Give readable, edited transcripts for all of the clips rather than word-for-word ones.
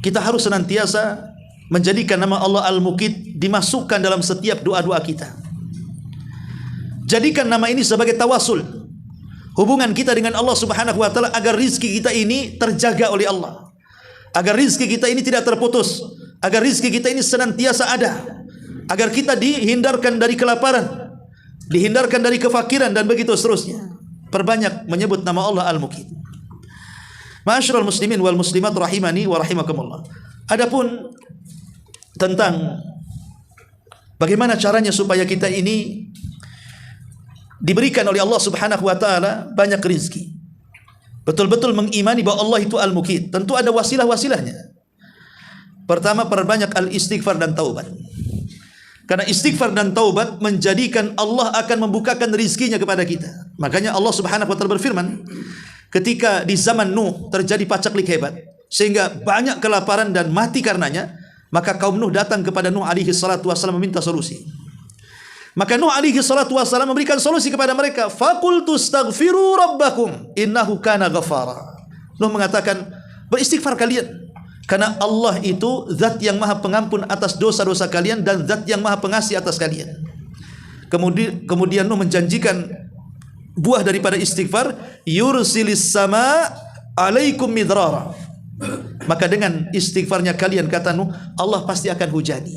kita harus senantiasa menjadikan nama Allah Al-Muqit dimasukkan dalam setiap doa-doa kita. Jadikan nama ini sebagai tawasul, hubungan kita dengan Allah Subhanahu wa taala, agar rizki kita ini terjaga oleh Allah, agar rizki kita ini tidak terputus, agar rizki kita ini senantiasa ada, agar kita dihindarkan dari kelaparan, dihindarkan dari kefakiran, dan begitu seterusnya. Perbanyak menyebut nama Allah Al-Muqit. Ma'asyiral muslimin wal muslimat rahimani wa rahimakumullah. Adapun tentang bagaimana caranya supaya kita ini diberikan oleh Allah Subhanahu wa taala banyak rezeki, betul-betul mengimani bahwa Allah itu Al-Muqit, tentu ada wasilah-wasilahnya. Pertama, perbanyak al-istighfar dan taubat. Karena istighfar dan taubat menjadikan Allah akan membukakan rizkinya kepada kita. Makanya Allah Subhanahu wa taala berfirman, ketika di zaman Nuh terjadi pacaklik hebat sehingga banyak kelaparan dan mati karenanya, maka kaum Nuh datang kepada Nuh alaihi salatu wasallam meminta solusi. Maka Nuh alaihi salatu wasallam memberikan solusi kepada mereka. Faqultu astaghfiru rabbakum innahu kana ghafara. Nuh mengatakan, beristighfar kalian, karena Allah itu zat yang maha pengampun atas dosa-dosa kalian dan zat yang maha pengasih atas kalian. Kemudian Nuh menjanjikan buah daripada istighfar, yursilis sama alaikum midrara. Maka dengan istighfarnya kalian, kata Nuh, Allah pasti akan hujani.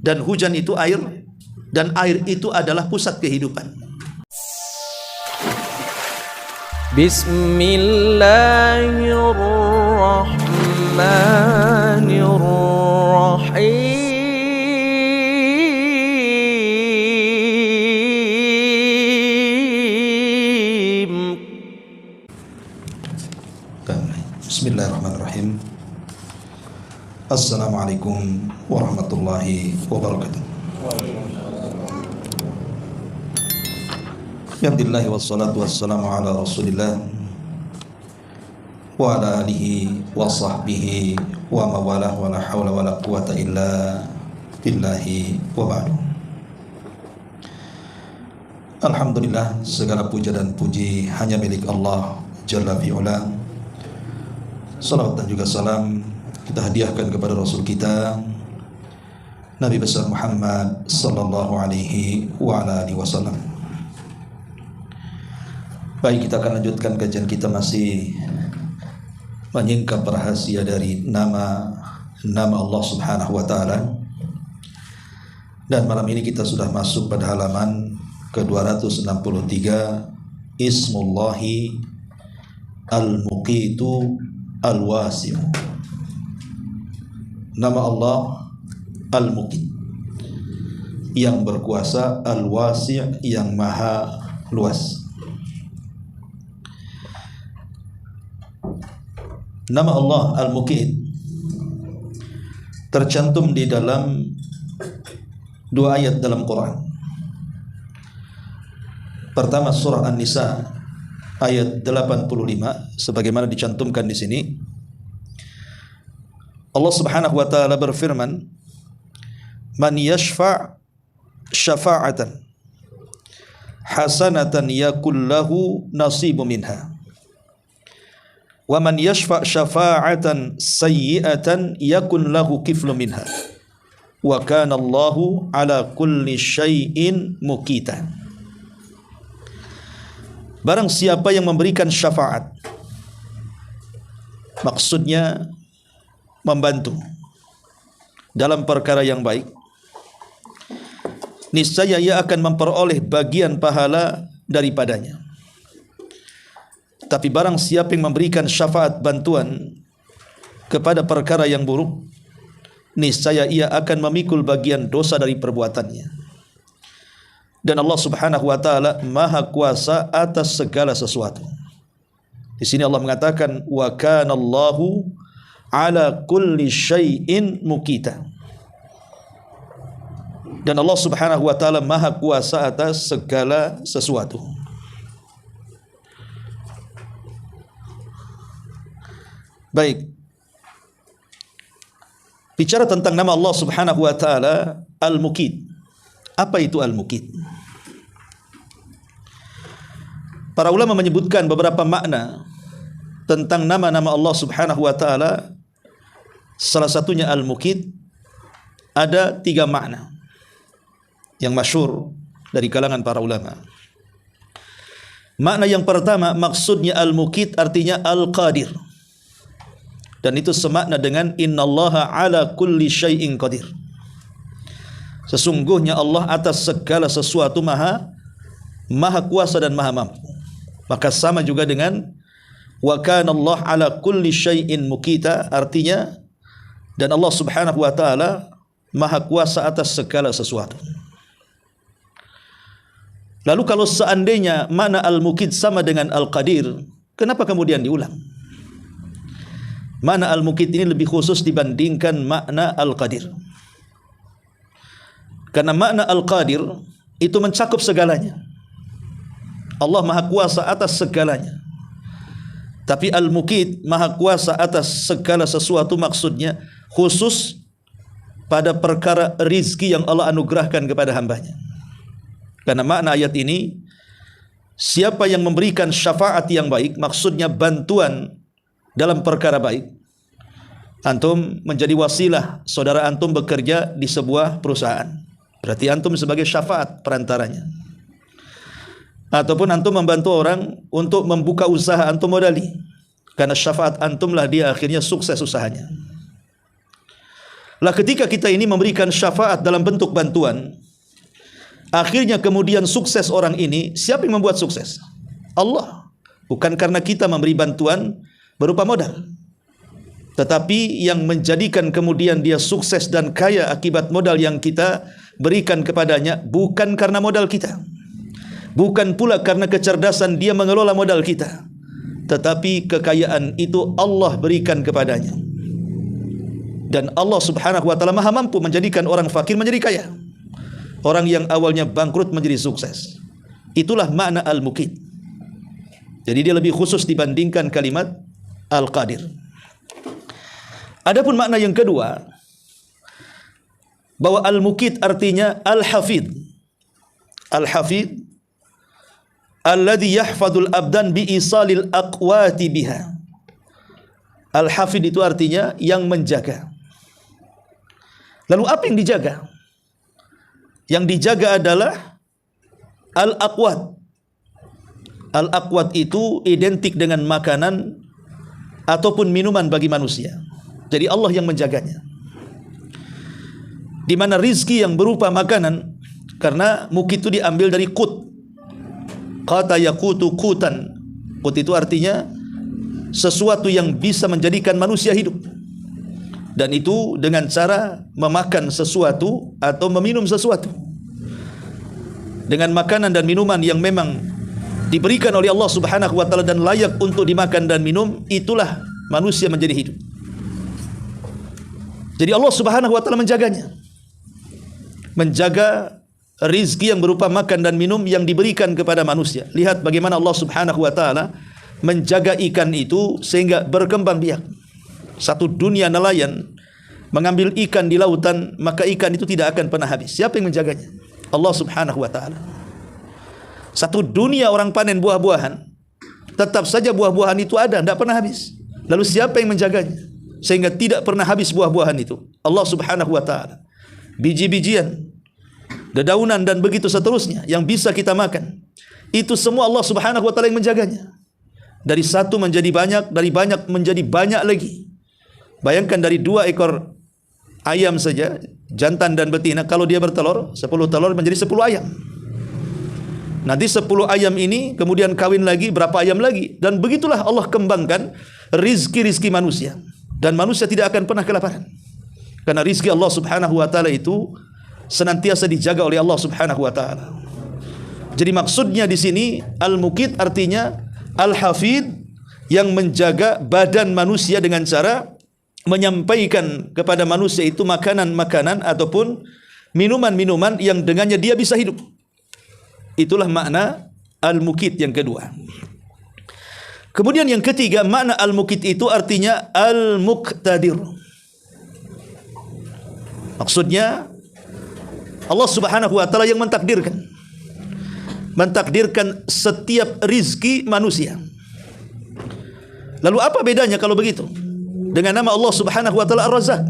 Dan hujan itu air, dan air itu adalah pusat kehidupan. Bismillahirrahmanirrahim. Bismillahirrahmanirrahim. Assalamualaikum warahmatullahi wabarakatuh. Alhamdulillah wassalatu wassalamu ala Rasulillah wa ala alihi wa sahbihi wa mawalah wa la hawla wa la quwata illa billahi wa ba'du. Alhamdulillah, segala puja dan puji hanya milik Allah Jalla fi'ula. Salawat dan juga salam kita hadiahkan kepada Rasul kita Nabi besar Muhammad sallallahu alaihi wa ala alihi wasallam. Baik, kita akan lanjutkan kajian kita, masih menyingkap rahasia dari nama Allah Subhanahu wa taala. Dan malam ini kita sudah masuk pada halaman ke-263, Ismullahi Al-Muqitu Al-Wasi'u. Nama Allah Al-Muqit, yang berkuasa, Al-Wasi', yang maha luas. Nama Allah Al-Muqit tercantum di dalam dua ayat dalam Quran. Pertama, surah An-Nisa ayat 85, sebagaimana dicantumkan di sini. Allah Subhanahu wa taala berfirman, "Man yashfa' syafa'atan hasanatan yakul lahu nasibu minha. Wa man yashfa' syafa'atan sayyi'atan yakun lahu kiflu minha. Wa kana Allahu ala kulli syai'in muqita." Barang siapa yang memberikan syafaat, maksudnya membantu dalam perkara yang baik, niscaya ia akan memperoleh bagian pahala daripadanya. Tapi barang siapa yang memberikan syafaat bantuan kepada perkara yang buruk, niscaya ia akan memikul bagian dosa dari perbuatannya. Dan Allah Subhanahu wa taala Maha Kuasa atas segala sesuatu. Di sini Allah mengatakan, wa kana Allahu ala kulli syai'in muqita. Dan Allah Subhanahu wa taala Maha Kuasa atas segala sesuatu. Baik. Bicara tentang nama Allah Subhanahu wa taala Al-Muqit. Apa itu Al-Muqit? Para ulama menyebutkan beberapa makna tentang nama-nama Allah Subhanahu wa taala Salah satunya al-mukit, ada 3 makna yang masyhur dari kalangan para ulama. Makna yang pertama, maksudnya al-mukit artinya al-qadir. Dan itu semakna dengan innallaha ala kulli syai'in qadir. Sesungguhnya Allah atas segala sesuatu maha kuasa dan maha mampu. Maka sama juga dengan wa kana Allah ala kulli syai'in mukita, artinya dan Allah Subhanahu wa taala maha kuasa atas segala sesuatu. Lalu kalau seandainya makna al-mukit sama dengan al-qadir, kenapa kemudian diulang? Makna al-mukit ini lebih khusus dibandingkan makna al-qadir. Karena makna al-qadir itu mencakup segalanya. Allah maha kuasa atas segalanya. Tapi al-mukit maha kuasa atas segala sesuatu, maksudnya khusus pada perkara rizki yang Allah anugerahkan kepada hambanya. Karena makna ayat ini, siapa yang memberikan syafaat yang baik, maksudnya bantuan dalam perkara baik. Antum menjadi wasilah, saudara antum bekerja di sebuah perusahaan, berarti antum sebagai syafaat perantaranya. Ataupun antum membantu orang untuk membuka usaha, antum modali, karena syafaat antumlah dia akhirnya sukses usahanya. Lah ketika kita ini memberikan syafaat dalam bentuk bantuan, akhirnya kemudian sukses orang ini, siapa yang membuat sukses? Allah. Bukan karena kita memberi bantuan berupa modal, tetapi yang menjadikan kemudian dia sukses dan kaya akibat modal yang kita berikan kepadanya bukan karena modal kita, bukan pula karena kecerdasan dia mengelola modal kita, tetapi kekayaan itu Allah berikan kepadanya. Dan Allah Subhanahu wa taala maha mampu menjadikan orang fakir menjadi kaya, orang yang awalnya bangkrut menjadi sukses. Itulah makna al-mukit. Jadi dia lebih khusus dibandingkan kalimat al-qadir. Adapun makna yang kedua, bahwa al-mukit artinya al-hafid. Al-hafid alladhi yahfadul abdan bi isalil aqwati biha. Al-hafid itu artinya yang menjaga. Lalu apa yang dijaga? Yang dijaga adalah al-aqwat. Al-aqwat itu identik dengan makanan ataupun minuman bagi manusia. Jadi Allah yang menjaganya. Di mana rizki yang berupa makanan, karena mukit itu diambil dari kut. Qata yaqutu qutan. Kut itu artinya sesuatu yang bisa menjadikan manusia hidup. Dan itu dengan cara memakan sesuatu atau meminum sesuatu. Dengan makanan dan minuman yang memang diberikan oleh Allah Subhanahu wa taala dan layak untuk dimakan dan minum, itulah manusia menjadi hidup. Jadi Allah Subhanahu wa taala menjaganya. Menjaga rizki yang berupa makan dan minum yang diberikan kepada manusia. Lihat bagaimana Allah Subhanahu wa taala menjaga ikan itu sehingga berkembang biak. Satu dunia nelayan mengambil ikan di lautan, maka ikan itu tidak akan pernah habis. Siapa yang menjaganya? Allah Subhanahu wa taala. Satu dunia orang panen buah-buahan, tetap saja buah-buahan itu ada, tidak pernah habis. Lalu siapa yang menjaganya sehingga tidak pernah habis buah-buahan itu? Allah Subhanahu wa taala. Biji-bijian, dedaunan dan begitu seterusnya yang bisa kita makan, itu semua Allah Subhanahu wa taala yang menjaganya. Dari satu menjadi banyak, dari banyak menjadi banyak lagi. Bayangkan dari 2 ekor ayam saja, jantan dan betina, kalau dia bertelur, 10 telur menjadi 10 ayam. Nanti 10 ayam ini kemudian kawin lagi, berapa ayam lagi. Dan begitulah Allah kembangkan rizki-rizki manusia. Dan manusia tidak akan pernah kelaparan. Karena rizki Allah Subhanahu wa taala itu senantiasa dijaga oleh Allah Subhanahu wa taala. Jadi maksudnya di sini al-mukit artinya al-hafid, yang menjaga badan manusia dengan cara menyampaikan kepada manusia itu makanan-makanan ataupun minuman-minuman yang dengannya dia bisa hidup. Itulah makna al-mukit yang kedua. Kemudian yang ketiga, makna al-mukit itu artinya al-muqtadir. Maksudnya Allah Subhanahu wa taala yang mentakdirkan setiap rizki manusia. Lalu apa bedanya kalau begitu dengan nama Allah Subhanahu wa taala Ar-Razzaq.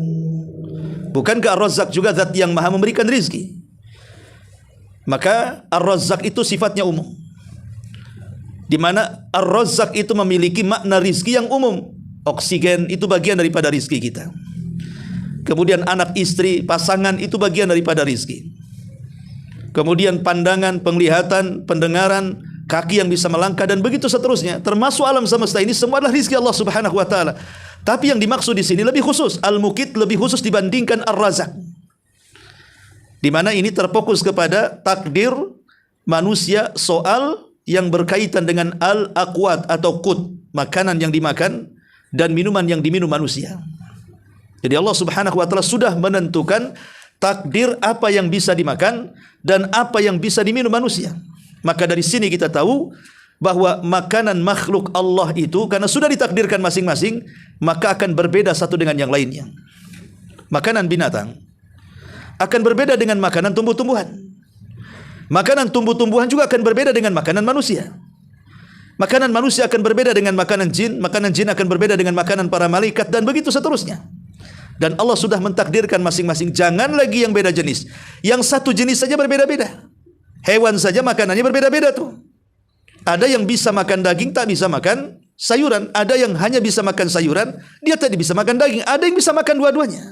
Bukankah Ar-Razzaq juga zat yang maha memberikan rizki? Maka Ar-Razzaq itu sifatnya umum, di mana Ar-Razzaq itu memiliki makna rizki yang umum. Oksigen itu bagian daripada rizki kita. Kemudian anak istri, pasangan itu bagian daripada rizki. Kemudian pandangan, penglihatan, pendengaran, kaki yang bisa melangkah, dan begitu seterusnya. Termasuk alam semesta ini semua adalah rizki Allah Subhanahu wa taala. Tapi yang dimaksud di sini lebih khusus. Al-Muqit lebih khusus dibandingkan Ar-Razzaq, di mana ini terfokus kepada takdir manusia soal yang berkaitan dengan al-aqwat atau qut, makanan yang dimakan dan minuman yang diminum manusia. Jadi Allah Subhanahu wa taala sudah menentukan takdir apa yang bisa dimakan dan apa yang bisa diminum manusia. Maka dari sini kita tahu bahwa makanan makhluk Allah itu karena sudah ditakdirkan masing-masing, maka akan berbeda satu dengan yang lainnya. Makanan binatang akan berbeda dengan makanan tumbuh-tumbuhan. Makanan tumbuh-tumbuhan juga akan berbeda dengan makanan manusia. Makanan manusia akan berbeda dengan makanan jin akan berbeda dengan makanan para malaikat, dan begitu seterusnya. Dan Allah sudah mentakdirkan masing-masing. Jangan lagi yang beda jenis. Yang satu jenis saja berbeda-beda. Hewan saja makanannya berbeda-beda tuh. Ada yang bisa makan daging, tak bisa makan sayuran. Ada yang hanya bisa makan sayuran, dia tidak bisa makan daging. Ada yang bisa makan dua-duanya.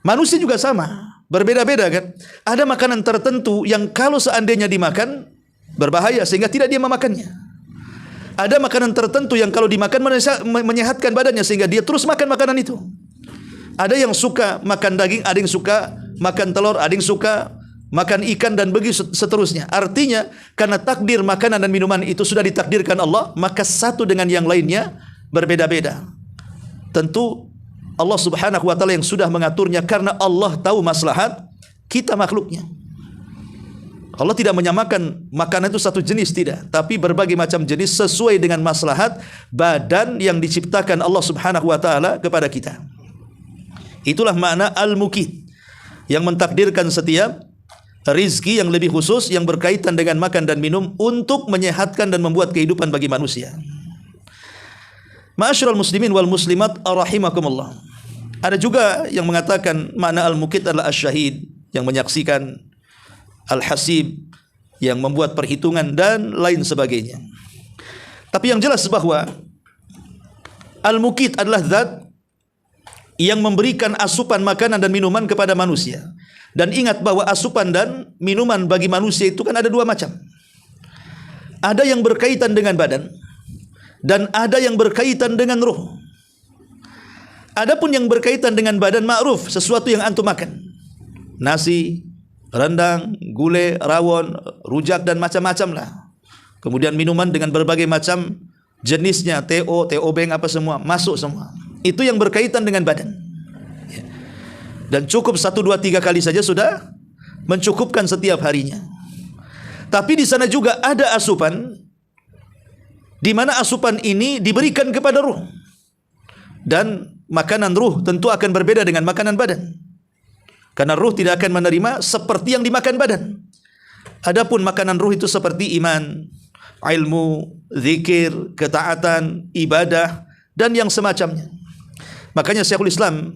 Manusia juga sama, berbeda-beda kan. Ada makanan tertentu yang kalau seandainya dimakan berbahaya sehingga tidak dia memakannya. Ada makanan tertentu yang kalau dimakan menyehatkan badannya sehingga dia terus makan makanan itu. Ada yang suka makan daging, ada yang suka makan telur, ada yang suka makan ikan, dan begitu seterusnya. Artinya karena takdir makanan dan minuman itu sudah ditakdirkan Allah, maka satu dengan yang lainnya berbeda-beda. Tentu Allah Subhanahu wa taala yang sudah mengaturnya, karena Allah tahu maslahat kita makhluknya. Allah tidak menyamakan makanan itu satu jenis, tidak, tapi berbagai macam jenis sesuai dengan maslahat badan yang diciptakan Allah Subhanahu wa taala kepada kita. Itulah makna Al-Muqit, yang mentakdirkan setiap rizki yang lebih khusus yang berkaitan dengan makan dan minum untuk menyehatkan dan membuat kehidupan bagi manusia. Ma'asyiral muslimin wal muslimat rahimakumullah. Ada juga yang mengatakan makna Al-Muqit adalah Asy-Syahid, yang menyaksikan, Al-Hasib, yang membuat perhitungan, dan lain sebagainya. Tapi yang jelas bahwa Al-Muqit adalah zat yang memberikan asupan makanan dan minuman kepada manusia. Dan ingat bahwa asupan dan minuman bagi manusia itu kan ada dua macam. Ada yang berkaitan dengan badan, dan ada yang berkaitan dengan ruh. Adapun yang berkaitan dengan badan ma'ruf, sesuatu yang antum makan. Nasi, rendang, gulai, rawon, rujak, dan macam-macam lah. Kemudian minuman dengan berbagai macam jenisnya, TO, beng, apa semua, masuk semua. Itu yang berkaitan dengan badan. Dan cukup 1, 2, 3 kali saja sudah mencukupkan setiap harinya. Tapi di sana juga ada asupan, di mana asupan ini diberikan kepada ruh. Dan makanan ruh tentu akan berbeda dengan makanan badan. Karena ruh tidak akan menerima seperti yang dimakan badan. Adapun makanan ruh itu seperti iman, ilmu, zikir, ketaatan, ibadah, dan yang semacamnya. Makanya Syekhul Islam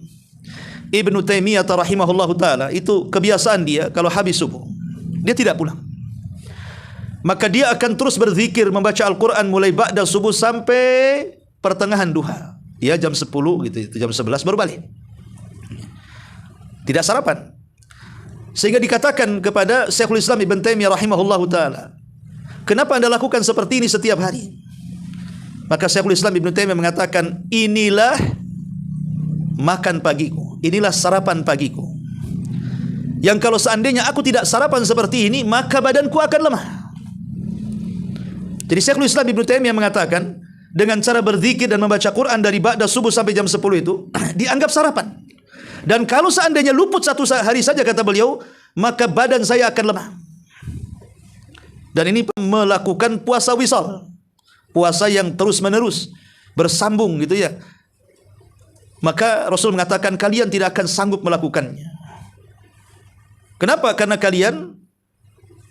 Ibnu Taimiyah rahimahullahu taala itu kebiasaan dia kalau habis subuh dia tidak pulang. Maka dia akan terus berzikir, membaca Al-Qur'an mulai ba'da subuh sampai pertengahan duha. Ya jam 10 gitu, jam 11 baru balik. Tidak sarapan. Sehingga dikatakan kepada Syekhul Islam Ibnu Taimiyah rahimahullahu taala, "Kenapa Anda lakukan seperti ini setiap hari?" Maka Syekhul Islam Ibnu Taimiyah mengatakan, "Inilah makan pagiku, inilah sarapan pagiku. Yang kalau seandainya aku tidak sarapan seperti ini, maka badanku akan lemah." Jadi Syekhul Islam Ibnu Taimiyah mengatakan, dengan cara berzikir dan membaca Quran dari ba'da subuh sampai jam 10 itu dianggap sarapan. Dan kalau seandainya luput satu hari saja, kata beliau, maka badan saya akan lemah. Dan ini melakukan puasa wisal, puasa yang terus menerus bersambung gitu ya. Maka Rasul mengatakan kalian tidak akan sanggup melakukannya. Kenapa? Karena kalian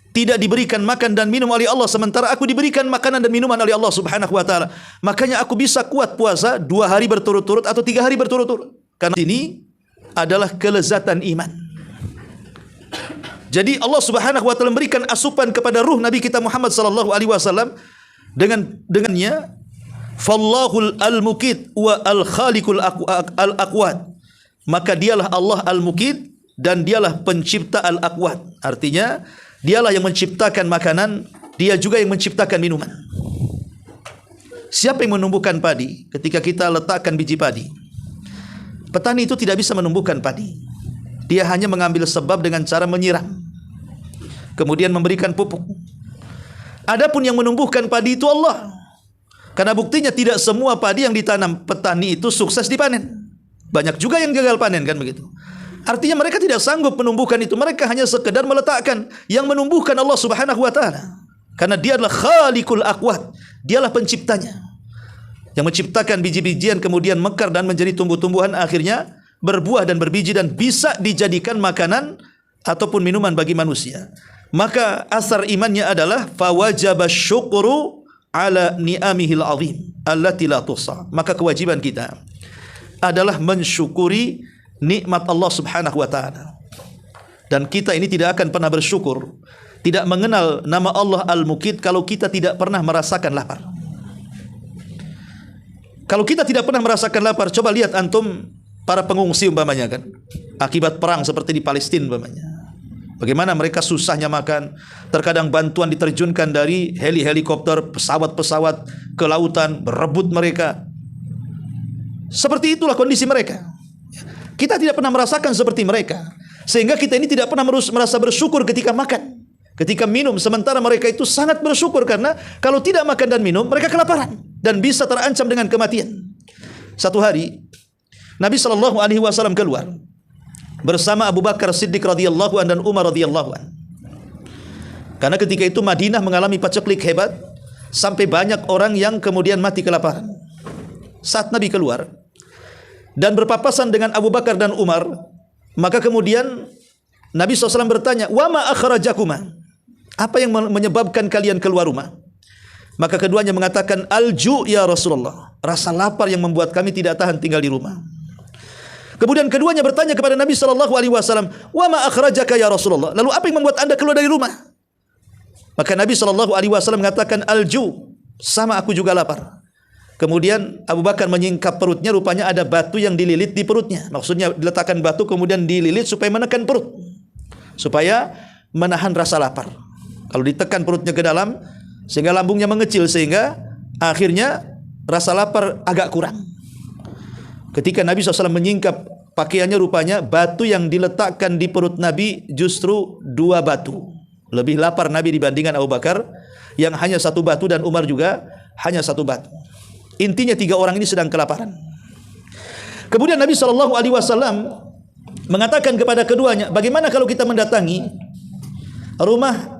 tidak diberikan makan dan minum oleh Allah, sementara aku diberikan makanan dan minuman oleh Allah Subhanahu wa taala. Makanya aku bisa kuat puasa 2 hari berturut-turut atau 3 hari berturut-turut. Karena ini adalah kelezatan iman. Jadi Allah Subhanahu wa taala memberikan asupan kepada ruh Nabi kita Muhammad sallallahu alaihi wasallam dengannya fallahul al-muqit wa al-khaliqul al-aqwat. Maka dialah Allah al-muqit dan dialah pencipta al-aqwat. Artinya dialah yang menciptakan makanan, dia juga yang menciptakan minuman. Siapa yang menumbuhkan padi? Ketika kita letakkan biji padi, petani itu tidak bisa menumbuhkan padi. Dia hanya mengambil sebab dengan cara menyiram, kemudian memberikan pupuk. Adapun yang menumbuhkan padi itu Allah. Karena buktinya tidak semua padi yang ditanam petani itu sukses dipanen. Banyak juga yang gagal panen, kan begitu. Artinya mereka tidak sanggup menumbuhkan itu. Mereka hanya sekedar meletakkan. Yang menumbuhkan Allah Subhanahu wa taala. Karena dia adalah khaliqul aqwat. Dialah penciptanya. Yang menciptakan biji-bijian kemudian mekar dan menjadi tumbuh-tumbuhan, akhirnya berbuah dan berbiji dan bisa dijadikan makanan ataupun minuman bagi manusia. Maka asar imannya adalah fawajaba syukru ala ni'amihil azim allati la tuhsa. Maka kewajiban kita adalah mensyukuri nikmat Allah Subhanahu wa taala. Dan kita ini tidak akan pernah bersyukur, tidak mengenal nama Allah Al-Muqit kalau kita tidak pernah merasakan lapar. Kalau kita tidak pernah merasakan lapar, coba lihat antum para pengungsi umpamanya, kan, akibat perang seperti di Palestina umpamanya. Bagaimana mereka susahnya makan. Terkadang bantuan diterjunkan dari helikopter, pesawat-pesawat ke lautan, berebut mereka. Seperti itulah kondisi mereka. Kita tidak pernah merasakan seperti mereka, sehingga kita ini tidak pernah merasa bersyukur ketika makan, ketika minum. Sementara mereka itu sangat bersyukur, karena kalau tidak makan dan minum, mereka kelaparan dan bisa terancam dengan kematian. Satu hari Nabi sallallahu alaihi wasallam keluar bersama Abu Bakar Siddiq radhiyallahu anhu dan Umar radhiyallahu anhu. Karena ketika itu Madinah mengalami paceklik hebat, sampai banyak orang yang kemudian mati kelaparan. Saat Nabi keluar dan berpapasan dengan Abu Bakar dan Umar, maka kemudian Nabi SAW bertanya, "Wa ma akhrajakuma?" Apa yang menyebabkan kalian keluar rumah? Maka keduanya mengatakan, "Al-ju' ya Rasulullah." Rasa lapar yang membuat kami tidak tahan tinggal di rumah. Kemudian keduanya bertanya kepada Nabi SAW, "Wa ma akhrajaka ya Rasulullah?" Lalu apa yang membuat Anda keluar dari rumah? Maka Nabi SAW mengatakan, "Al-ju'." Sama, aku juga lapar. Kemudian Abu Bakar menyingkap perutnya, rupanya ada batu yang dililit di perutnya. Maksudnya diletakkan batu kemudian dililit supaya menekan perut, supaya menahan rasa lapar. Kalau ditekan perutnya ke dalam sehingga lambungnya mengecil, sehingga akhirnya rasa lapar agak kurang. Ketika Nabi SAW menyingkap pakaiannya, rupanya batu yang diletakkan di perut Nabi justru 2 batu. Lebih lapar Nabi dibandingkan Abu Bakar yang hanya 1 batu, dan Umar juga hanya 1 batu. Intinya 3 orang ini sedang kelaparan. Kemudian Nabi SAW mengatakan kepada keduanya, bagaimana kalau kita mendatangi rumah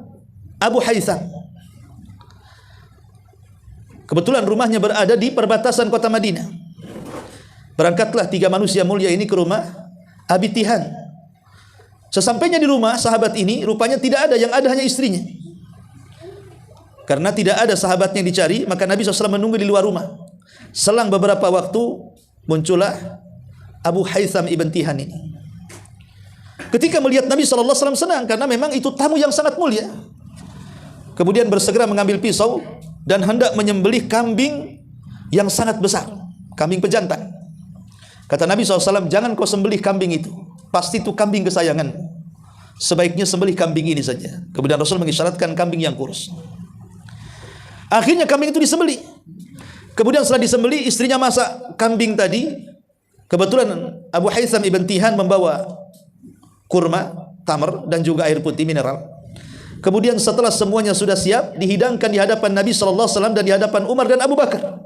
Abu Haytham? Kebetulan rumahnya berada di perbatasan kota Madinah. Berangkatlah 3 manusia mulia ini ke rumah Abi Tihan. Sesampainya di rumah sahabat ini, rupanya tidak ada, yang ada hanya istrinya. Karena tidak ada sahabatnya yang dicari, maka Nabi SAW menunggu di luar rumah. Selang beberapa waktu muncullah Abu Haytham ibn Tihan ini. Ketika melihat Nabi SAW senang, karena memang itu tamu yang sangat mulia. Kemudian bersegera mengambil pisau dan hendak menyembelih kambing yang sangat besar, kambing pejantan. Kata Nabi SAW, "Jangan kau sembelih kambing itu, pasti itu kambing kesayangan. Sebaiknya sembelih kambing ini saja." Kemudian Rasul mengisyaratkan kambing yang kurus. Akhirnya kambing itu disembelih. Kemudian setelah disembelih, istrinya masak kambing tadi. Kebetulan Abu Haytham ibn Tihan membawa kurma, tamar, dan juga air putih mineral. Kemudian setelah semuanya sudah siap, dihidangkan di hadapan Nabi SAW dan di hadapan Umar dan Abu Bakar.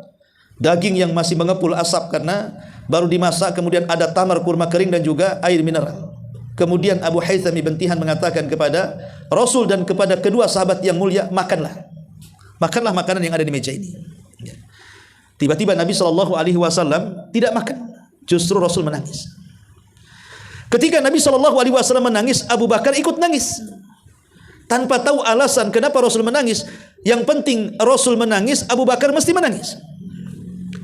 Daging yang masih mengepul asap karena baru dimasak, kemudian ada tamar, kurma kering, dan juga air mineral. Kemudian Abu Haytham ibn Tihan mengatakan kepada Rasul dan kepada kedua sahabat yang mulia, "Makanlah. Makanlah makanan yang ada di meja ini." Tiba-tiba Nabi SAW tidak makan. Justru Rasul menangis. Ketika Nabi SAW menangis, Abu Bakar ikut nangis. tanpa tahu alasan kenapa Rasul menangis. Yang penting Rasul menangis, Abu Bakar mesti menangis.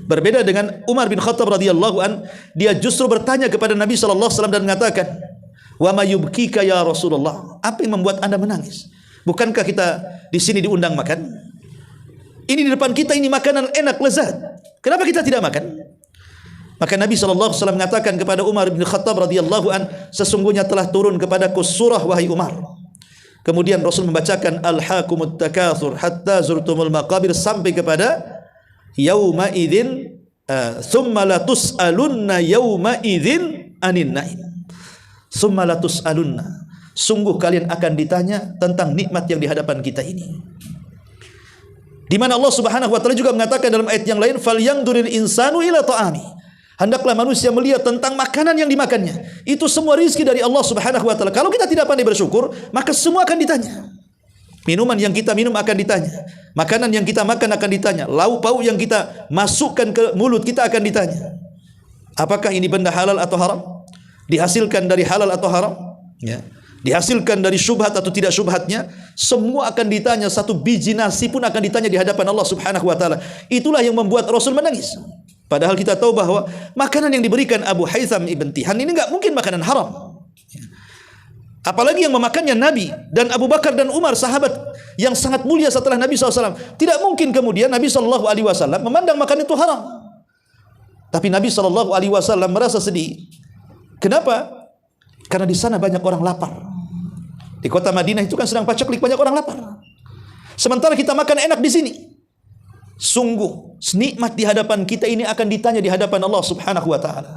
Berbeda dengan Umar bin Khattab radhiyallahu an, dia justru bertanya kepada Nabi sallallahu alaihi wasallam dan mengatakan, "Wa ma yubkika ya Rasulullah?" Apa yang membuat Anda menangis? Bukankah kita di sini diundang makan? Ini di depan kita ini makanan enak, lezat. Kenapa kita tidak makan? Maka Nabi sallallahu alaihi wasallam mengatakan kepada Umar bin Khattab radhiyallahu an, "Sesungguhnya telah turun kepadaku surah wahai Umar." Kemudian Rasul membacakan alhaakumut takatsur hatta zurtumul maqabir sampai kepada yauma idzin tsumma la tus'alunna yauma idzin anin na'im. Tsumma la tus'alunna. Sungguh kalian akan ditanya tentang nikmat yang di hadapan kita ini. Di mana Allah Subhanahu wa taala juga mengatakan dalam ayat yang lain, "Falyanzuril insanu ila ta'ami." Hendaklah manusia melihat tentang makanan yang dimakannya. Itu semua rizki dari Allah Subhanahu wa taala. Kalau kita tidak pandai bersyukur, maka semua akan ditanya. Minuman yang kita minum akan ditanya. Makanan yang kita makan akan ditanya. Lauk pauk yang kita masukkan ke mulut kita akan ditanya. Apakah ini benda halal atau haram? Dihasilkan dari halal atau haram? Ya. Dihasilkan dari syubhat atau tidak syubhatnya? Semua akan ditanya. Satu biji nasi pun akan ditanya di hadapan Allah Subhanahu wa taala. Itulah yang membuat Rasul menangis. Padahal kita tahu bahwa makanan yang diberikan Abu Haytham ibn Tihan ini enggak mungkin makanan haram. Apalagi yang memakannya Nabi dan Abu Bakar dan Umar, sahabat yang sangat mulia setelah Nabi SAW. Tidak mungkin kemudian Nabi SAW memandang makanan itu haram. Tapi Nabi SAW merasa sedih. Kenapa? Karena di sana banyak orang lapar. Di kota Madinah itu kan sedang paceklik, banyak orang lapar. Sementara kita makan enak di sini. Sungguh nikmat di hadapan kita ini akan ditanya di hadapan Allah Subhanahu wa taala.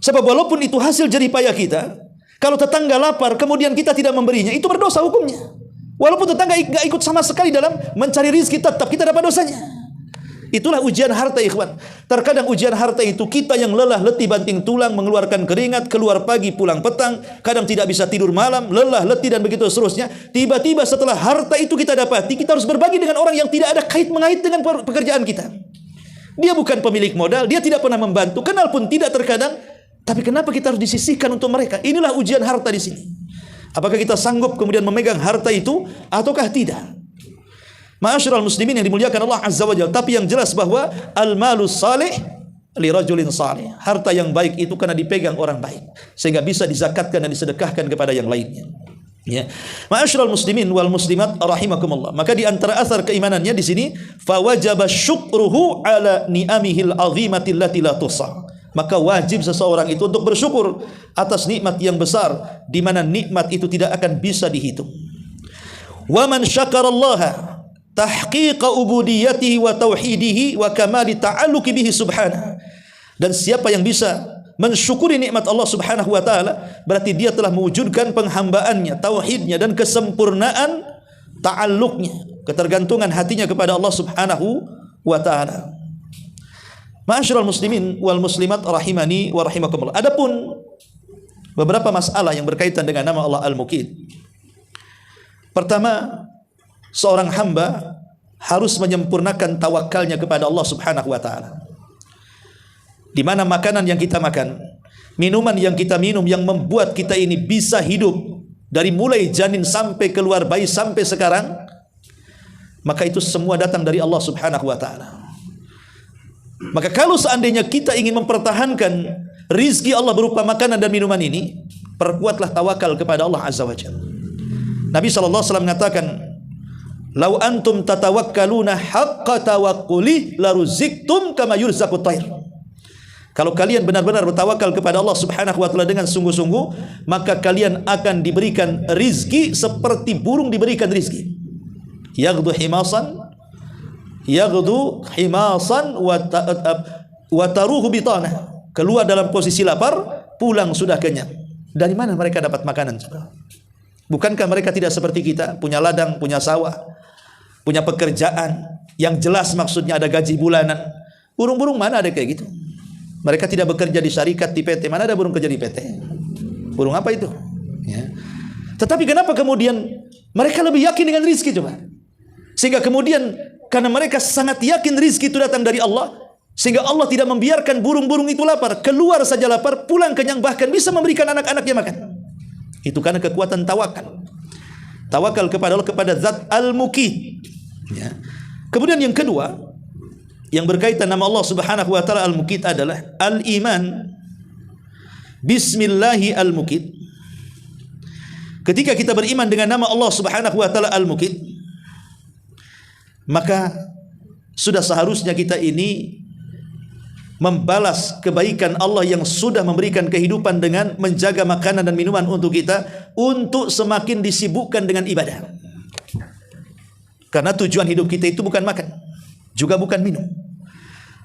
Sebab walaupun itu hasil jerih payah kita, kalau tetangga lapar kemudian kita tidak memberinya, itu berdosa hukumnya. Walaupun tetangga enggak ikut sama sekali dalam mencari rezeki, tetap kita dapat dosanya. Itulah ujian harta, ikhwan. Terkadang ujian harta itu kita yang lelah letih banting tulang, mengeluarkan keringat, keluar pagi pulang petang, kadang tidak bisa tidur malam, lelah letih dan begitu seterusnya. Tiba-tiba setelah harta itu kita dapati, kita harus berbagi dengan orang yang tidak ada kait mengait dengan pekerjaan kita. Dia bukan pemilik modal, dia tidak pernah membantu, kenal pun tidak terkadang. Tapi kenapa kita harus disisihkan untuk mereka? Inilah ujian harta di sini. Apakah kita sanggup kemudian memegang harta itu ataukah tidak? Ma'asyiral muslimin yang dimuliakan Allah Azza wa Jalla. Tapi yang jelas bahwa al-malus salih li rajulin salih. Harta yang baik itu karena dipegang orang baik, sehingga bisa dizakatkan dan disedekahkan kepada yang lainnya. Ya. Ma'asyiral muslimin wal muslimat rahimakumullah. Maka di antara asar keimanannya di sini, fa wajaba syukruhu ala ni'amihil azimati allati la tuhsa. Maka wajib seseorang itu untuk bersyukur atas nikmat yang besar, di mana nikmat itu tidak akan bisa dihitung. Wa man syakarallaha tahqiqa ubudiyatihi wa tauhidihi wa kamali ta'alluqi bihi subhanahu. Dan siapa yang bisa mensyukuri nikmat Allah Subhanahu wa taala, berarti dia telah mewujudkan penghambaannya, tauhidnya dan kesempurnaan ta'alluqnya, ketergantungan hatinya kepada Allah Subhanahu wa taala. Ma'asyiral muslimin wal muslimat rahimani wa rahimakumullah. Adapun beberapa masalah yang berkaitan dengan nama Allah Al-Muqit. Pertama, seorang hamba harus menyempurnakan tawakalnya kepada Allah Subhanahu wa taala. Di mana makanan yang kita makan, minuman yang kita minum yang membuat kita ini bisa hidup dari mulai janin sampai keluar bayi sampai sekarang, maka itu semua datang dari Allah Subhanahu wa taala. Maka kalau seandainya kita ingin mempertahankan rizki Allah berupa makanan dan minuman ini, perkuatlah tawakal kepada Allah Azza wa Jalla. Nabi SAW mengatakan, "Lau antum tatawakkaluna haqqa tawakkuli laruziktum kama yurzaqut thair." Kalau kalian benar-benar bertawakal kepada Allah Subhanahu wa taala dengan sungguh-sungguh, maka kalian akan diberikan rizki seperti burung diberikan rizki. Yaghdu himasan wa taruhu bitana. Keluar dalam posisi lapar, pulang sudah kenyang. Dari mana mereka dapat makanan? Bukankah mereka tidak seperti kita, punya ladang, punya sawah, punya pekerjaan yang jelas maksudnya ada gaji bulanan? Burung-burung mana ada kayak gitu? Mereka tidak bekerja di syarikat, di PT. Mana ada burung kerja di PT? Burung apa itu? Ya. Tetapi kenapa kemudian mereka lebih yakin dengan rizki coba? Sehingga kemudian karena mereka sangat yakin rizki itu datang dari Allah, sehingga Allah tidak membiarkan burung-burung itu lapar. Keluar saja lapar, pulang kenyang, bahkan bisa memberikan anak-anaknya makan. Itu karena kekuatan tawakal. Tawakal kepada Allah, kepada Zat Al-Muqit. Ya. Kemudian yang kedua yang berkaitan nama Allah Subhanahu wa taala Al-Muqit adalah al-iman bismillahi al-Muqit. Ketika kita beriman dengan nama Allah Subhanahu wa taala Al-Muqit, maka sudah seharusnya kita ini membalas kebaikan Allah yang sudah memberikan kehidupan dengan menjaga makanan dan minuman untuk kita, untuk semakin disibukkan dengan ibadah. Karena tujuan hidup kita itu bukan makan, juga bukan minum,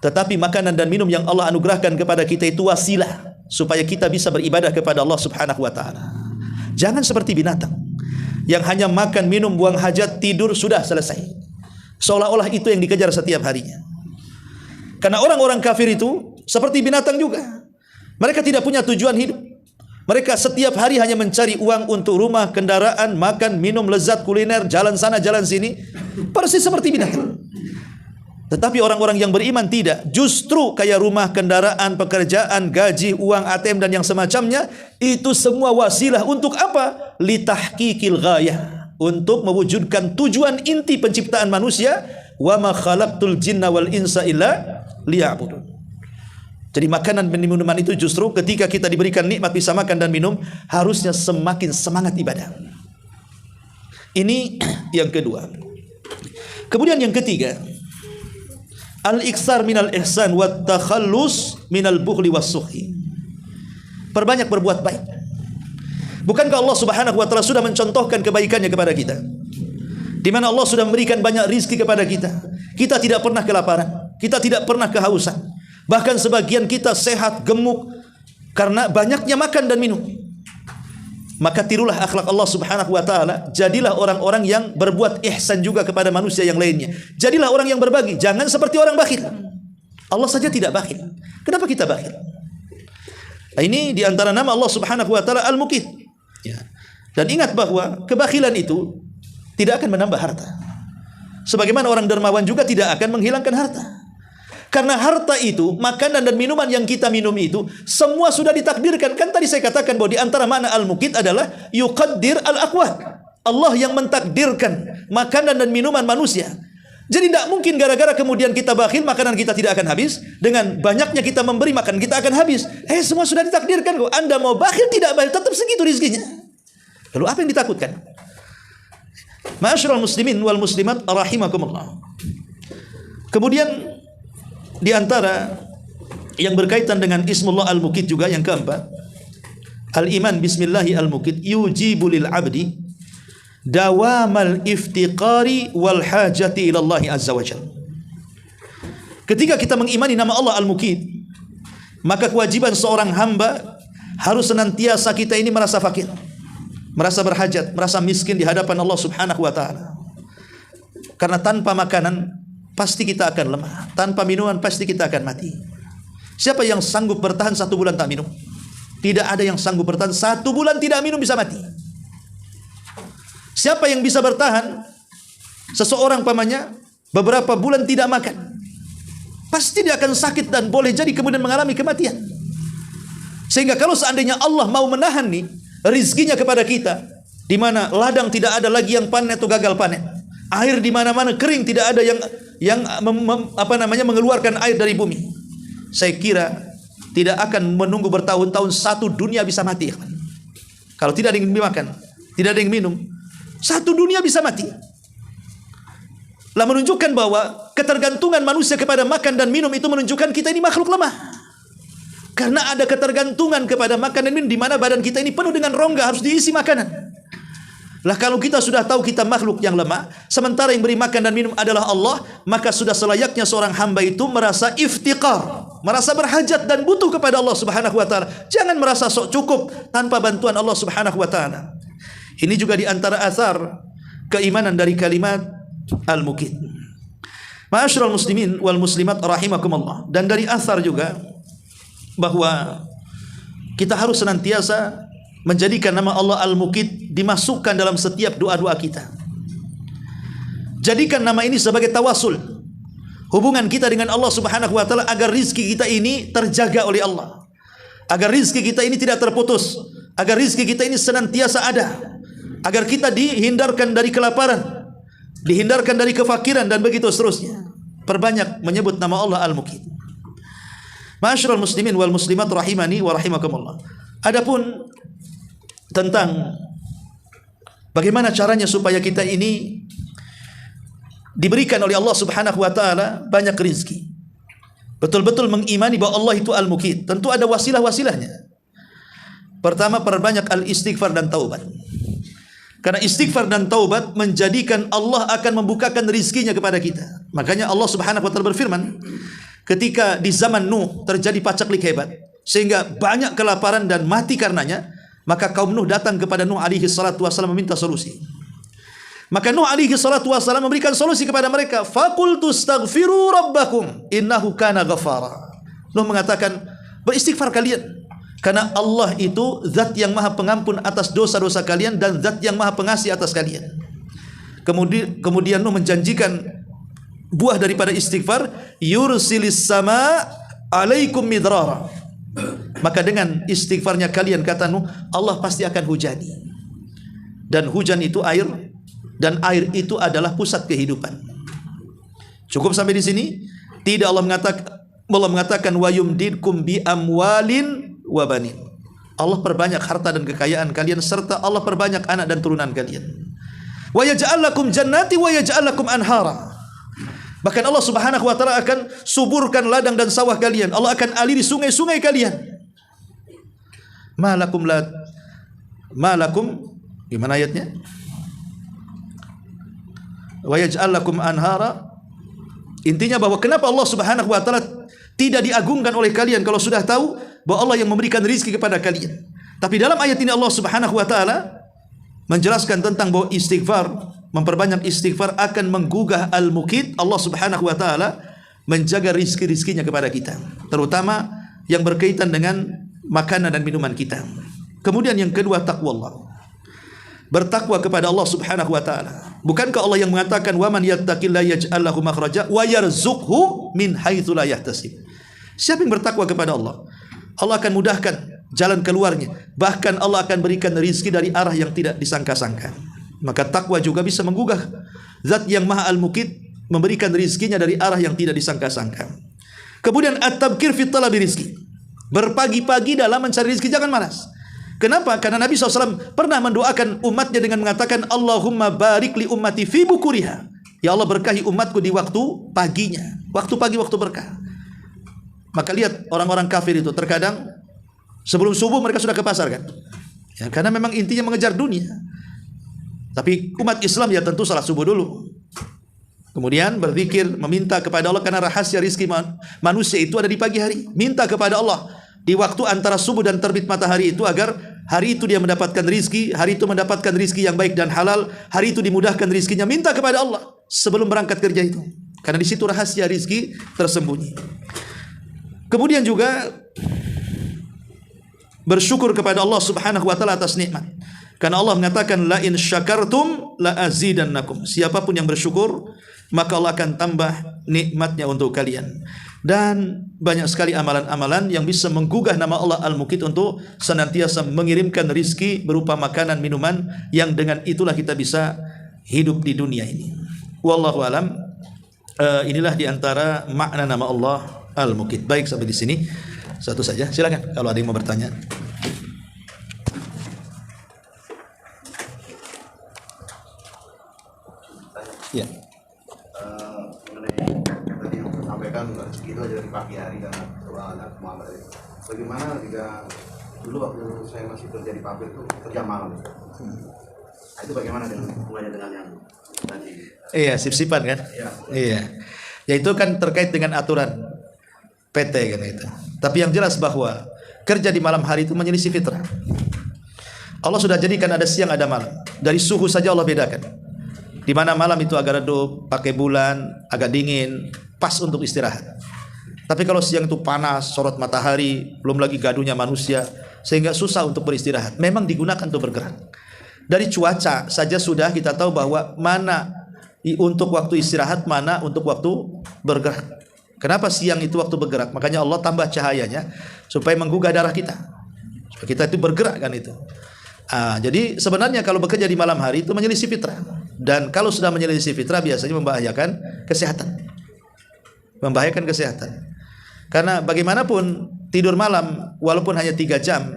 tetapi makanan dan minum yang Allah anugerahkan kepada kita itu wasilah supaya kita bisa beribadah kepada Allah Subhanahu wa taala. Jangan seperti binatang yang hanya makan, minum, buang hajat, tidur, sudah selesai. Seolah-olah itu yang dikejar setiap harinya. Karena orang-orang kafir itu seperti binatang juga. Mereka tidak punya tujuan hidup. Mereka setiap hari hanya mencari uang untuk rumah, kendaraan, makan, minum, lezat kuliner, jalan sana, jalan sini. Persis seperti binatang. Tetapi orang-orang yang beriman tidak. Justru kayak rumah, kendaraan, pekerjaan, gaji, uang, ATM dan yang semacamnya, itu semua wasilah untuk apa? Litahqiqil ghayah. Untuk mewujudkan tujuan inti penciptaan manusia. Wa ma khalaqtul jinna wal insa illa liya'budun. Jadi makanan dan minuman itu justru ketika kita diberikan nikmat bisa makan dan minum, harusnya semakin semangat ibadah. Ini yang kedua. Kemudian yang ketiga, al-iksar minal ihsan wat takhallus minal bukhli was-sukhi. Perbanyak berbuat baik. Bukankah Allah Subhanahu wa taala sudah mencontohkan kebaikannya kepada kita? Di mana Allah sudah memberikan banyak rizki kepada kita. Kita tidak pernah kelaparan, kita tidak pernah kehausan. Bahkan sebagian kita sehat, gemuk karena banyaknya makan dan minum. Maka tirulah akhlak Allah Subhanahu wa taala, jadilah orang-orang yang berbuat ihsan juga kepada manusia yang lainnya. Jadilah orang yang berbagi, jangan seperti orang bakhil. Allah saja tidak bakhil. Kenapa kita bakhil? Nah, ini di antara nama Allah Subhanahu wa taala Al-Muqit. Ya. Dan ingat bahwa kebakhilan itu tidak akan menambah harta. Sebagaimana orang dermawan juga tidak akan menghilangkan harta. Karena harta itu, makanan dan minuman yang kita minum itu semua sudah ditakdirkan. Kan tadi saya katakan bahwa di antara makna Al-Muqit adalah yuqaddir al-aqwat. Allah yang mentakdirkan makanan dan minuman manusia. Jadi tidak mungkin gara-gara kemudian kita bakhil, makanan kita tidak akan habis. Dengan banyaknya kita memberi, makanan kita akan habis. Semua sudah ditakdirkan kok. Anda mau bakhil, tidak bakhil, tetap segitu rizkinya. Lalu apa yang ditakutkan? Ma'asyiral muslimin wal muslimat rahimakumullah. Kemudian di antara yang berkaitan dengan Ismullah Al-Muqit juga yang keempat, al-iman bismillahi al-Muqit yujibu lil abdi dawamal iftiqari wal hajati ila Allah azza wajalla. Ketika kita mengimani nama Allah Al-Muqit, maka kewajiban seorang hamba harus senantiasa kita ini merasa fakir, merasa berhajat, merasa miskin di hadapan Allah Subhanahu wa taala. Karena tanpa makanan pasti kita akan lemah, tanpa minuman pasti kita akan mati. Siapa yang sanggup bertahan 1 bulan tak minum? Tidak ada yang sanggup bertahan 1 bulan tidak minum bisa mati. Siapa yang bisa bertahan seseorang pamannya beberapa bulan tidak makan? Pasti dia akan sakit dan boleh jadi kemudian mengalami kematian. Sehingga kalau seandainya Allah mau menahan nih rizkinya kepada kita, di mana ladang tidak ada lagi yang panen atau gagal panen, air di mana-mana kering, tidak ada yang mengeluarkan air dari bumi, saya kira tidak akan menunggu bertahun-tahun 1 dunia bisa mati. Kalau tidak ada yang dimakan, tidak ada yang minum, 1 dunia bisa mati. Lah menunjukkan bahwa ketergantungan manusia kepada makan dan minum itu menunjukkan kita ini makhluk lemah. Karena ada ketergantungan kepada makan dan minum, di mana badan kita ini penuh dengan rongga, harus diisi makanan. Lah kalau kita sudah tahu kita makhluk yang lemah, sementara yang beri makan dan minum adalah Allah, maka sudah selayaknya seorang hamba itu merasa iftiqar, merasa berhajat dan butuh kepada Allah Subhanahu wa taala. Jangan merasa sok cukup tanpa bantuan Allah Subhanahu wa taala. Ini juga di antara asar keimanan dari kalimat Al-Muqit. Ma'asyiral muslimin wal muslimat rahimakumullah. Dan dari asar juga bahwa kita harus senantiasa menjadikan nama Allah Al-Muqit dimasukkan dalam setiap doa-doa kita. Jadikan nama ini sebagai tawasul, hubungan kita dengan Allah Subhanahu wa taala, agar rizki kita ini terjaga oleh Allah, agar rizki kita ini tidak terputus, agar rizki kita ini senantiasa ada. agar kita dihindarkan dari kelaparan, dihindarkan dari kefakiran, dan begitu seterusnya. Perbanyak menyebut nama Allah Al-Muqit. Ma'asyiral muslimin wal muslimat rahimani wa rahimakumullah. Adapun tentang bagaimana caranya supaya kita ini diberikan oleh Allah Subhanahu wa taala banyak rezeki, betul-betul mengimani bahwa Allah itu Al-Muqit, tentu ada wasilah-wasilahnya. Pertama, perbanyak al-istighfar dan taubat. Karena istighfar dan taubat menjadikan Allah akan membukakan rizkinya kepada kita. Makanya Allah Subhanahu wa taala berfirman, ketika di zaman Nuh terjadi pacaklik hebat sehingga banyak kelaparan dan mati karenanya, maka kaum Nuh datang kepada Nuh alaihi salatu wasallam meminta solusi. Maka Nuh alaihi salatu wasallam memberikan solusi kepada mereka. Faqultu astaghfiru rabbakum innahu kana ghafara. Nuh mengatakan, beristighfar kalian, karena Allah itu zat yang maha pengampun atas dosa-dosa kalian dan zat yang maha pengasih atas kalian. Kemudian Nuh menjanjikan buah daripada istighfar, yursilis sama alaikum midrara. Maka dengan istighfarnya kalian, kata Nuh, Allah pasti akan hujani. Dan hujan itu air, dan air itu adalah pusat kehidupan. Cukup sampai di sini? Tidak. Allah mengatakan wa yumdidkum bi amwalin wa banin. Allah perbanyak harta dan kekayaan kalian, serta Allah perbanyak anak dan turunan kalian. Wa yaj'al lakum jannati wa yaj'al lakum anhara. Bahkan Allah Subhanahu wa taala akan suburkan ladang dan sawah kalian. Allah akan aliri sungai-sungai kalian. Malakum gimana ayatnya? Wa yaj'al lakum anhara. Intinya bahwa kenapa Allah Subhanahu wa taala tidak diagungkan oleh kalian kalau sudah tahu bahwa Allah yang memberikan rizki kepada kalian. Tapi dalam ayat ini Allah Subhanahu wa taala menjelaskan tentang bahwa istighfar, memperbanyak istighfar akan menggugah Al-Muqit. Allah Subhanahu wa taala menjaga rizki-rizkinya kepada kita, terutama yang berkaitan dengan makanan dan minuman kita. Kemudian yang kedua, takwa Allah. Bertakwa kepada Allah Subhanahu wa taala. Bukankah Allah yang mengatakan wa man yattaqillaha yaj'al lahu makhraja wa yarzuqhu min haitsu la yahtasib. Siapa yang bertakwa kepada Allah, Allah akan mudahkan jalan keluarnya. Bahkan Allah akan berikan rizki dari arah yang tidak disangka-sangka. Maka takwa juga bisa menggugah zat yang maha Al-Muqit, memberikan rizkinya dari arah yang tidak disangka-sangka. Kemudian at-tabkir fi talabi rizki. Berpagi-pagi dalam mencari rizki, jangan malas. Kenapa? Karena Nabi SAW pernah mendoakan umatnya dengan mengatakan, Allahumma barik li ummati fi bukuriha. Ya Allah, berkahi umatku di waktu paginya. Waktu pagi, waktu berkah. Maka lihat orang-orang kafir itu terkadang sebelum subuh mereka sudah ke pasar kan? Ya, karena memang intinya mengejar dunia. Tapi umat Islam ya tentu salat subuh dulu. Kemudian berzikir, meminta kepada Allah, karena rahasia rizki manusia itu ada di pagi hari. Minta kepada Allah di waktu antara subuh dan terbit matahari itu, agar hari itu dia mendapatkan rizki, hari itu mendapatkan rizki yang baik dan halal, hari itu dimudahkan rizkinya. Minta kepada Allah sebelum berangkat kerja itu, karena di situ rahasia rizki tersembunyi. Kemudian juga bersyukur kepada Allah Subhanahu wa taala atas nikmat. Karena Allah mengatakan la in syakartum la azidannakum. Siapapun yang bersyukur, maka Allah akan tambah nikmatnya untuk kalian. Dan banyak sekali amalan-amalan yang bisa menggugah nama Allah Al-Muqit untuk senantiasa mengirimkan rizki berupa makanan, minuman, yang dengan itulah kita bisa hidup di dunia ini. Wallahu alam. Inilah diantara makna nama Allah Al-Muqit. Baik, sampai di sini satu saja. Silakan kalau ada yang mau bertanya. Ya. Mengenai tadi yang sampaikan itu aja dari pagi hari dan Muhammad. Bagaimana jika dulu waktu saya masih kerja di pabrik itu kerja malam? Itu bagaimana dengan hubungannya dengan yang tadi? Iya, sip-sipan kan? Iya. Ya itu kan terkait dengan aturan PT kan itu. Tapi yang jelas bahwa kerja di malam hari itu menyelisih fitrah. Allah sudah jadikan ada siang ada malam. Dari suhu saja Allah bedakan. Di mana malam itu agak redup, pakai bulan, agak dingin, pas untuk istirahat. Tapi kalau siang itu panas, sorot matahari, belum lagi gaduhnya manusia, sehingga susah untuk beristirahat. Memang digunakan untuk bergerak. Dari cuaca saja sudah kita tahu bahwa mana untuk waktu istirahat, mana untuk waktu bergerak. Kenapa siang itu waktu bergerak? Makanya Allah tambah cahayanya supaya menggugah darah kita. Supaya kita itu bergerak kan itu. Jadi sebenarnya kalau bekerja di malam hari itu menyelisih fitrah. Dan kalau sudah menyelisih fitrah biasanya membahayakan kesehatan. Membahayakan kesehatan. Karena bagaimanapun tidur malam walaupun hanya 3 jam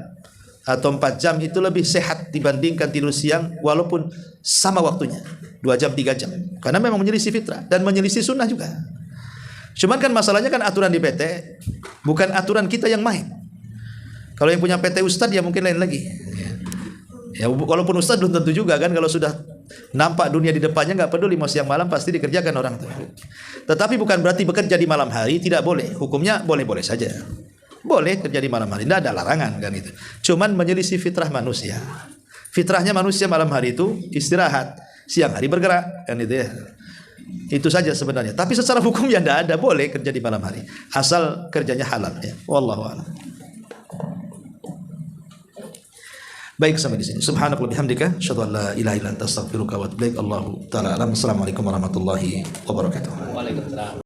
atau 4 jam itu lebih sehat dibandingkan tidur siang walaupun sama waktunya 2 jam 3 jam. Karena memang menyelisih fitrah dan menyelisih sunnah juga. Cuman kan masalahnya kan aturan di PT bukan aturan kita yang main. Kalau yang punya PT Ustadz ya mungkin lain lagi. Ya walaupun Ustadz belum tentu juga kan, kalau sudah nampak dunia di depannya nggak peduli mau siang malam pasti dikerjakan orang itu. Tetapi bukan berarti bekerja di malam hari tidak boleh. Hukumnya boleh-boleh saja. Boleh kerja di malam hari, tidak ada larangan kan itu. Cuman menyelisih fitrah manusia. Fitrahnya manusia malam hari itu istirahat, siang hari bergerak kan itu ya. Itu saja sebenarnya. Tapi secara hukum ya tidak ada, boleh kerja di malam hari asal kerjanya halal ya. Wallahu a'lam. Baik, sampai di sini. Subhanakallah bihamdika, asyhadu an la ilaha illa anta astaghfiruka wa atubu ilaik. Allahu taala alam. Assalamualaikum warahmatullahi wabarakatuh. Waalaikumsalam.